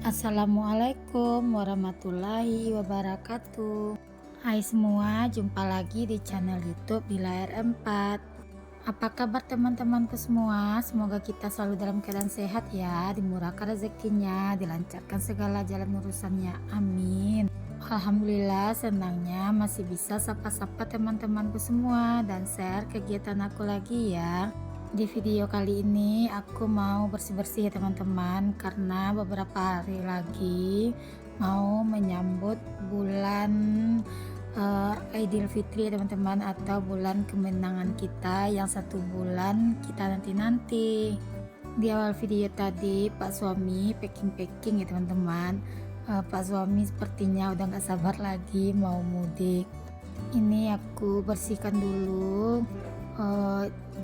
Assalamualaikum warahmatullahi wabarakatuh. Hai semua, jumpa lagi di channel YouTube di layar 4. Apa kabar teman-temanku semua? Semoga kita selalu dalam keadaan sehat ya, dimurahkan rezekinya, dilancarkan segala jalan urusannya. Amin. Alhamdulillah, senangnya masih bisa sapa-sapa teman-temanku semua dan share kegiatan aku lagi ya. Di video kali ini aku mau bersih-bersih ya teman-teman, karena beberapa hari lagi mau menyambut bulan Idul Fitri ya teman-teman, atau bulan kemenangan kita yang 1 bulan kita nanti-nanti. Di awal video tadi Pak suami packing-packing ya teman-teman. Pak suami sepertinya udah gak sabar lagi mau mudik. Ini aku bersihkan dulu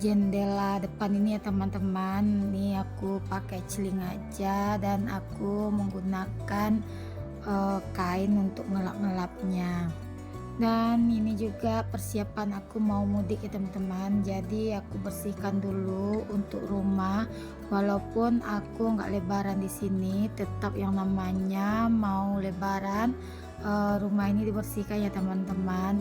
jendela depan ini ya teman-teman. Ini aku pakai celing aja dan aku menggunakan kain untuk ngelap-ngelapnya. Dan ini juga persiapan aku mau mudik ya teman-teman. Jadi aku bersihkan dulu untuk rumah. Walaupun aku nggak lebaran di sini, tetap yang namanya mau lebaran, rumah ini dibersihkan ya teman-teman.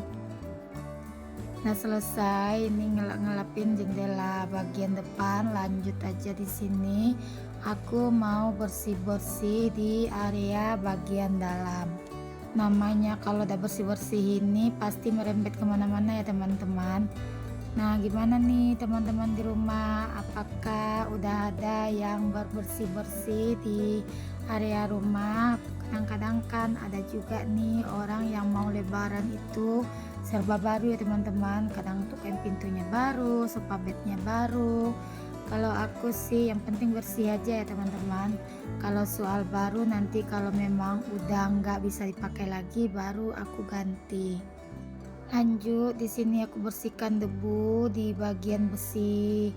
Nah, selesai ini ngelapin jendela bagian depan, lanjut aja di sini aku mau bersih-bersih di area bagian dalam. Namanya kalau udah bersih-bersih ini pasti merembet kemana-mana ya teman-teman. Nah, gimana nih teman-teman di rumah, apakah udah ada yang bersih-bersih di area rumah? Kadang-kadang kan ada juga nih orang yang mau lebaran itu serba baru ya teman-teman. Kadang untuk kain pintunya baru, sofa bednya baru. Kalau aku sih yang penting bersih aja ya teman-teman. Kalau soal baru nanti kalau memang udah nggak bisa dipakai lagi baru aku ganti. Lanjut di sini aku bersihkan debu di bagian besi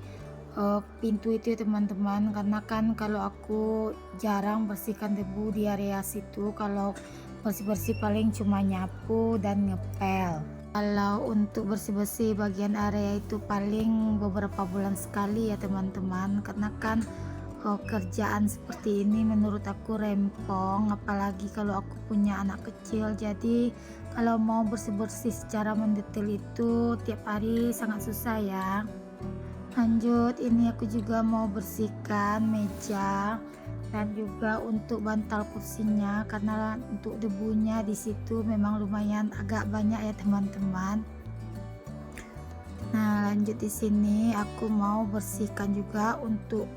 pintu itu ya teman-teman, karena kan kalau aku jarang bersihkan debu di area situ. Kalau bersih-bersih paling cuma nyapu dan ngepel. Kalau untuk bersih-bersih bagian area itu paling beberapa bulan sekali ya teman-teman, karena kan kerjaan seperti ini menurut aku rempong, apalagi kalau aku punya anak kecil. Jadi kalau mau bersih-bersih secara mendetail itu tiap hari sangat susah ya. Lanjut ini aku juga mau bersihkan meja dan juga untuk bantal kursinya, karena untuk debunya di situ memang lumayan agak banyak ya teman-teman. Nah, lanjut di sini aku mau bersihkan juga untuk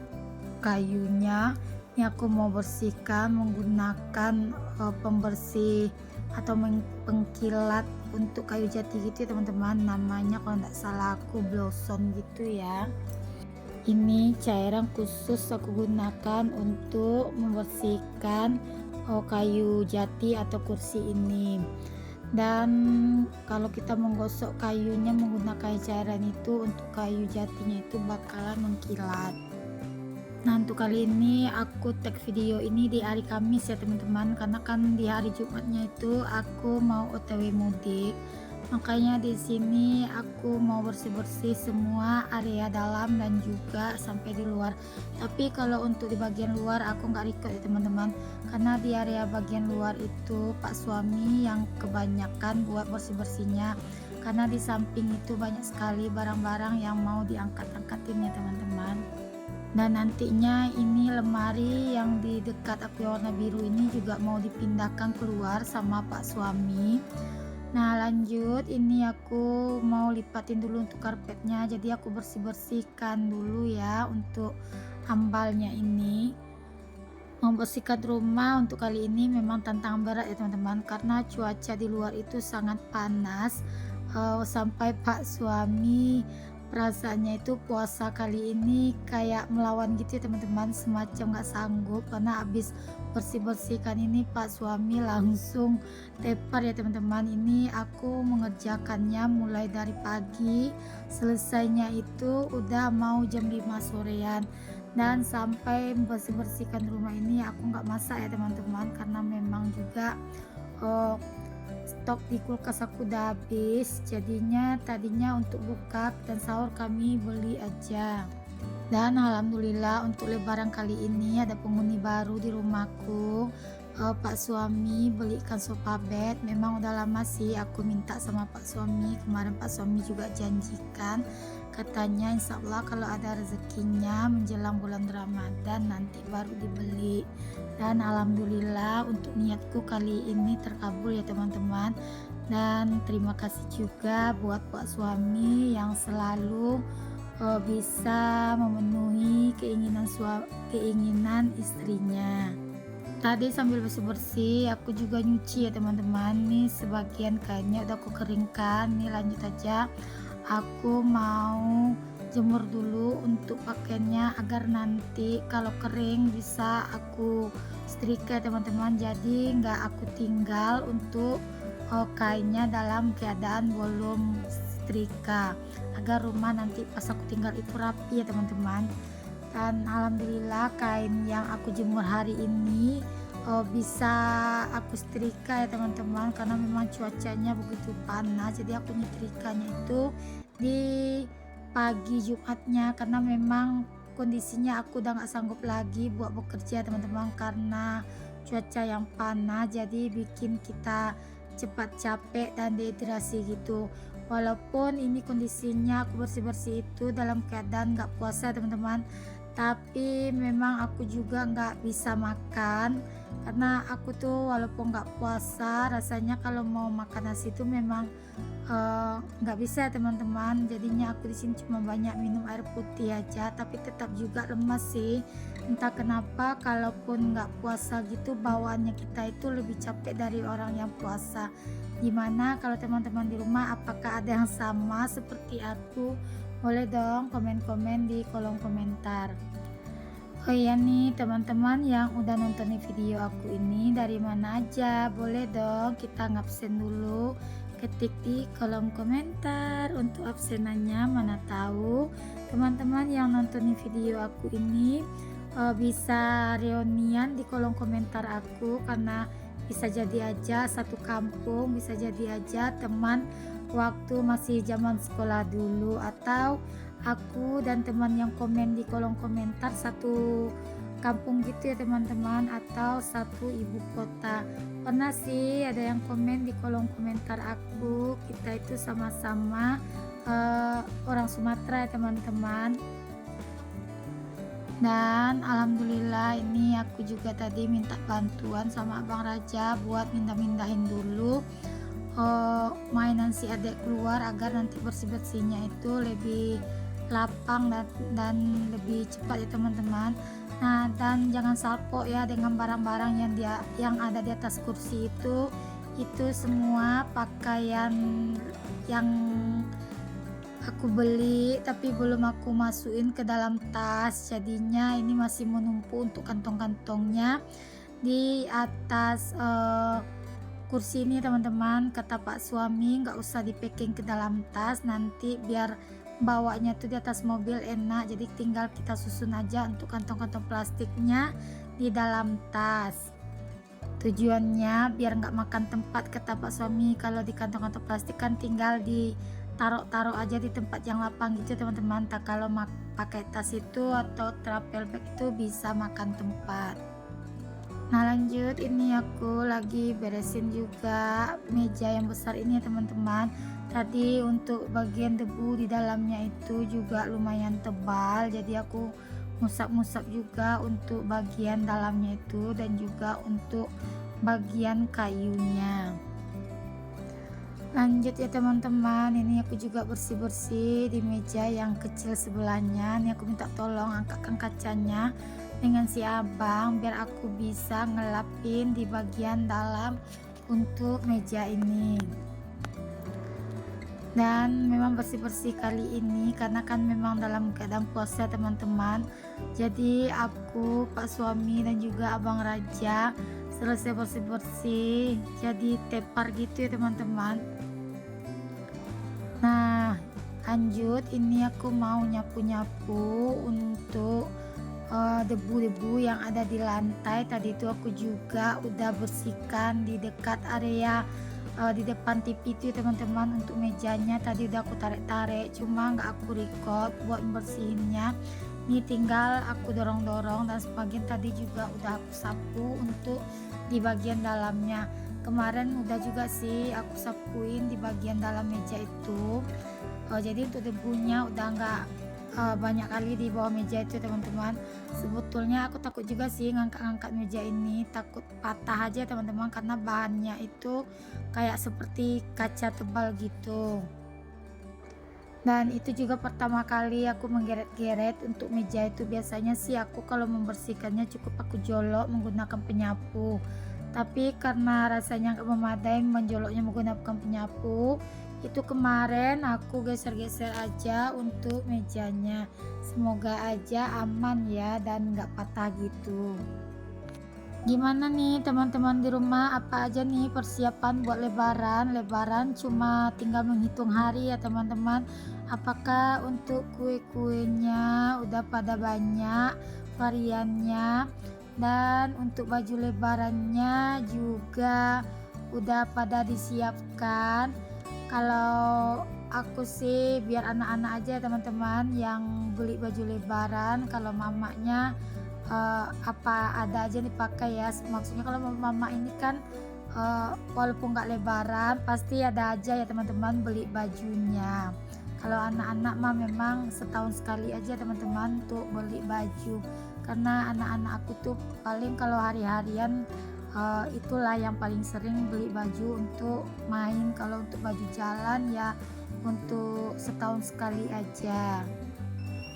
kayunya. Ini aku mau bersihkan menggunakan pembersih atau pengkilat untuk kayu jati gitu ya teman-teman. Namanya kalau nggak salah aku blossom gitu ya. Ini cairan khusus aku gunakan untuk membersihkan kayu jati atau kursi ini. Dan kalau kita menggosok kayunya menggunakan cairan itu, untuk kayu jatinya itu bakalan mengkilat. Nah, untuk kali ini aku tag video ini di hari Kamis ya teman-teman, karena kan di hari Jumatnya itu aku mau OTW mudik. Makanya di sini aku mau bersih-bersih semua area dalam dan juga sampai di luar. Tapi kalau untuk di bagian luar aku nggak record ya teman-teman, karena di area bagian luar itu Pak suami yang kebanyakan buat bersih-bersihnya, karena di samping itu banyak sekali barang-barang yang mau diangkat-angkatin ya teman-teman. Dan nantinya ini lemari yang di dekat aku yang warna biru ini juga mau dipindahkan keluar sama Pak suami. Nah, lanjut ini aku mau lipatin dulu untuk karpetnya, jadi aku bersih-bersihkan dulu ya untuk ambalnya ini. Membersihkan rumah untuk kali ini memang tantangan berat ya teman-teman, karena cuaca di luar itu sangat panas. Sampai Pak suami perasaannya itu puasa kali ini kayak melawan gitu ya teman-teman, semacam gak sanggup, karena habis bersih-bersihkan ini Pak suami langsung tepar ya teman-teman. Ini aku mengerjakannya mulai dari pagi, selesainya itu udah mau jam 5 sorean. Dan sampai bersih-bersihkan rumah ini aku nggak masak ya teman-teman, karena memang juga stok di kulkas aku udah habis. Jadinya tadinya untuk buka dan sahur kami beli aja. Dan alhamdulillah untuk lebaran kali ini ada penghuni baru di rumahku. Pak suami belikan sofa bed. Memang udah lama sih aku minta sama Pak suami. Kemarin Pak suami juga janjikan, katanya insya Allah kalau ada rezekinya menjelang bulan Ramadan nanti baru dibeli. Dan alhamdulillah untuk niatku kali ini terkabul ya teman-teman. Dan terima kasih juga buat Pak suami yang selalu bisa memenuhi keinginan istrinya. Tadi sambil bersih-bersih aku juga nyuci ya teman-teman. Nih sebagian kainnya udah aku keringkan. Nih lanjut aja, aku mau jemur dulu untuk pakaiannya agar nanti kalau kering bisa aku setrika teman-teman. Jadi nggak aku tinggal untuk kainnya dalam keadaan belum setrika, agar rumah nanti pas aku tinggal itu rapi ya teman-teman. Dan alhamdulillah kain yang aku jemur hari ini bisa aku setrika ya teman-teman, karena memang cuacanya begitu panas. Jadi aku nyetrikanya itu di pagi Jumatnya, karena memang kondisinya aku udah nggak sanggup lagi buat bekerja teman-teman, karena cuaca yang panas jadi bikin kita cepat capek dan dehidrasi gitu. Walaupun ini kondisinya aku bersih-bersih itu dalam keadaan nggak puasa teman-teman, tapi memang aku juga nggak bisa makan, karena aku tuh walaupun nggak puasa rasanya kalau mau makan nasi itu memang nggak bisa teman-teman. Jadinya aku di sini cuma banyak minum air putih aja, tapi tetap juga lemas sih. Entah kenapa kalaupun nggak puasa gitu bawaannya kita itu lebih capek dari orang yang puasa. Gimana kalau teman-teman di rumah, apakah ada yang sama seperti aku? Boleh dong komen-komen di kolom komentar. Oh iya nih teman-teman yang udah nonton video aku ini dari mana aja, boleh dong kita ngabsen dulu, ketik di kolom komentar untuk absenannya. Mana tahu teman-teman yang nonton video aku ini bisa reunian di kolom komentar aku, karena bisa jadi aja satu kampung, bisa jadi aja teman waktu masih zaman sekolah dulu, atau aku dan teman yang komen di kolom komentar satu kampung gitu ya teman-teman, atau satu ibu kota. Pernah sih ada yang komen di kolom komentar aku, kita itu sama-sama orang Sumatera ya teman-teman. Dan alhamdulillah ini aku juga tadi minta bantuan sama Abang Raja buat mindah-mindahin dulu mainan si adik keluar, agar nanti bersih-bersihnya itu lebih lapang dan lebih cepat ya teman-teman. Nah, dan jangan salpo ya dengan barang-barang yang ada di atas kursi itu semua pakaian yang aku beli tapi belum aku masukin ke dalam tas, jadinya ini masih menumpuk untuk kantong-kantongnya di atas kursi ini teman-teman. Kata Pak suami nggak usah di packing ke dalam tas, nanti biar bawanya tuh di atas mobil enak, jadi tinggal kita susun aja untuk kantong-kantong plastiknya di dalam tas. Tujuannya biar nggak makan tempat, kata Pak suami. Kalau di kantong-kantong plastik kan tinggal ditaruh aja di tempat yang lapang gitu teman-teman. Tak kalau pakai tas itu atau travel bag itu bisa makan tempat. Nah lanjut, ini aku lagi beresin juga meja yang besar ini ya teman-teman. Tadi untuk bagian debu di dalamnya itu juga lumayan tebal, jadi aku musap-musap juga untuk bagian dalamnya itu dan juga untuk bagian kayunya. Lanjut ya teman-teman, ini aku juga bersih-bersih di meja yang kecil sebelahnya. Ini aku minta tolong angkatkan kacanya dengan si abang biar aku bisa ngelapin di bagian dalam untuk meja ini. Dan memang bersih-bersih kali ini karena kan memang dalam keadaan puasa teman-teman. Jadi aku, Pak suami dan juga Abang Raja selesai bersih-bersih jadi tepar gitu ya teman-teman. Nah lanjut, ini aku mau nyapu-nyapu untuk debu-debu yang ada di lantai. Tadi itu aku juga udah bersihkan di dekat area di depan TV itu teman-teman. Untuk mejanya tadi udah aku tarik-tarik, cuma nggak aku record buat bersihinnya. Ini tinggal aku dorong-dorong, dan sebagian tadi juga udah aku sapu untuk di bagian dalamnya. Kemarin udah juga sih aku sapuin di bagian dalam meja itu. Jadi untuk debunya udah nggak banyak kali di bawah meja itu teman-teman. Sebetulnya aku takut juga sih ngangkat-ngangkat meja ini, takut patah aja teman-teman, karena bahannya itu kayak seperti kaca tebal gitu. Dan itu juga pertama kali aku menggeret-geret untuk meja itu. Biasanya sih aku kalau membersihkannya cukup aku jolok menggunakan penyapu, tapi karena rasanya nggak memadai menjoloknya menggunakan penyapu, itu kemarin aku geser-geser aja untuk mejanya. Semoga aja aman ya dan nggak patah gitu. Gimana nih teman-teman di rumah, apa aja nih persiapan buat lebaran? Lebaran cuma tinggal menghitung hari ya teman-teman. Apakah untuk kue-kuenya udah pada banyak variannya, dan untuk baju lebarannya juga udah pada disiapkan? Kalau aku sih biar anak-anak aja teman-teman yang beli baju lebaran, kalau mamanya apa ada aja dipakai ya. Maksudnya kalau mama ini kan walaupun nggak lebaran pasti ada aja ya teman-teman beli bajunya. Kalau anak-anak mah memang setahun sekali aja teman-teman untuk beli baju, karena anak-anak aku tuh paling kalau hari-harian itulah yang paling sering beli baju untuk main. Kalau untuk baju jalan ya untuk setahun sekali aja.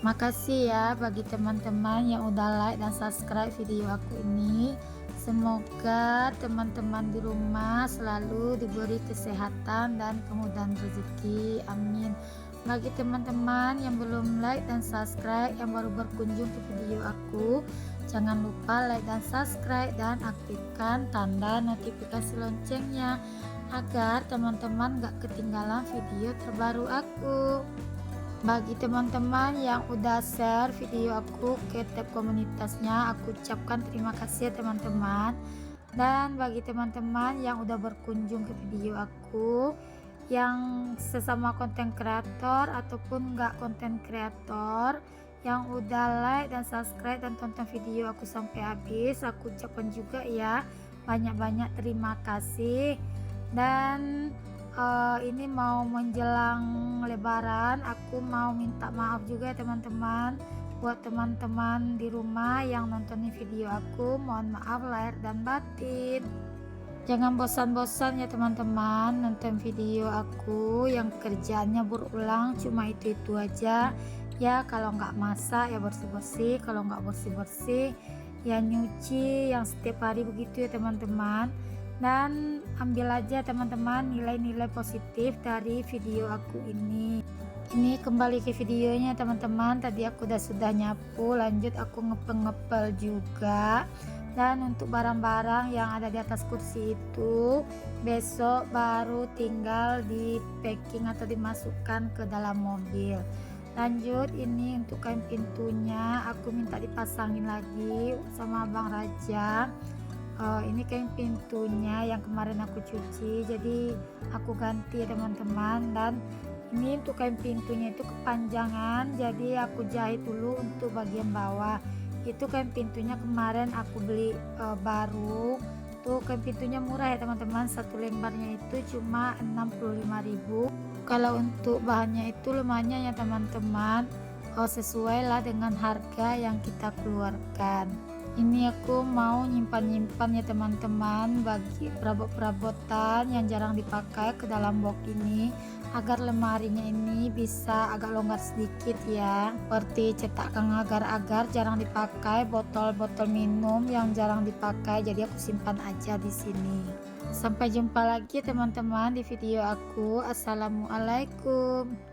Makasih ya bagi teman-teman yang udah like dan subscribe video aku ini. Semoga teman-teman di rumah selalu diberi kesehatan dan kemudahan rezeki. Amin. Bagi teman-teman yang belum like dan subscribe, yang baru berkunjung ke video aku, jangan lupa like dan subscribe dan aktifkan tanda notifikasi loncengnya agar teman-teman gak ketinggalan video terbaru aku. Bagi teman-teman yang udah share video aku ke tab komunitasnya, aku ucapkan terima kasih ya teman-teman. Dan bagi teman-teman yang udah berkunjung ke video aku, yang sesama konten kreator ataupun nggak konten kreator, yang udah like dan subscribe dan tonton video aku sampai habis, aku ucapkan juga ya banyak-banyak terima kasih. Dan ini mau menjelang lebaran, aku mau minta maaf juga ya teman-teman. Buat teman-teman di rumah yang nontonin video aku, mohon maaf lahir dan batin. Jangan bosan-bosan ya teman-teman nonton video aku yang kerjaannya berulang cuma itu aja ya. Kalau nggak masak ya bersih-bersih, kalau nggak bersih-bersih ya nyuci, yang setiap hari begitu ya teman-teman. Dan ambil aja teman-teman nilai-nilai positif dari video aku ini. Ini kembali ke videonya teman-teman. Tadi aku sudah nyapu, lanjut aku ngepel-ngepel juga. Dan untuk barang-barang yang ada di atas kursi itu besok baru tinggal di packing atau dimasukkan ke dalam mobil. Lanjut, ini untuk kain pintunya aku minta dipasangin lagi sama Bang Raja. Ini kain pintunya yang kemarin aku cuci, jadi aku ganti ya teman-teman. Dan ini untuk kain pintunya itu kepanjangan, jadi aku jahit dulu untuk bagian bawah. Itu kain pintunya kemarin aku beli baru. Tuh kain pintunya murah ya teman-teman, satu lembarnya itu cuma 65.000. Kalau untuk bahannya itu lumayan ya teman-teman, sesuai lah dengan harga yang kita keluarkan. Ini aku mau nyimpan-nyimpan ya teman-teman bagi perabot-perabotan yang jarang dipakai ke dalam box ini, agar lemarinya ini bisa agak longgar sedikit ya. Seperti cetakan agar-agar jarang dipakai, botol-botol minum yang jarang dipakai, jadi aku simpan aja di sini. Sampai jumpa lagi teman-teman di video aku. Assalamualaikum.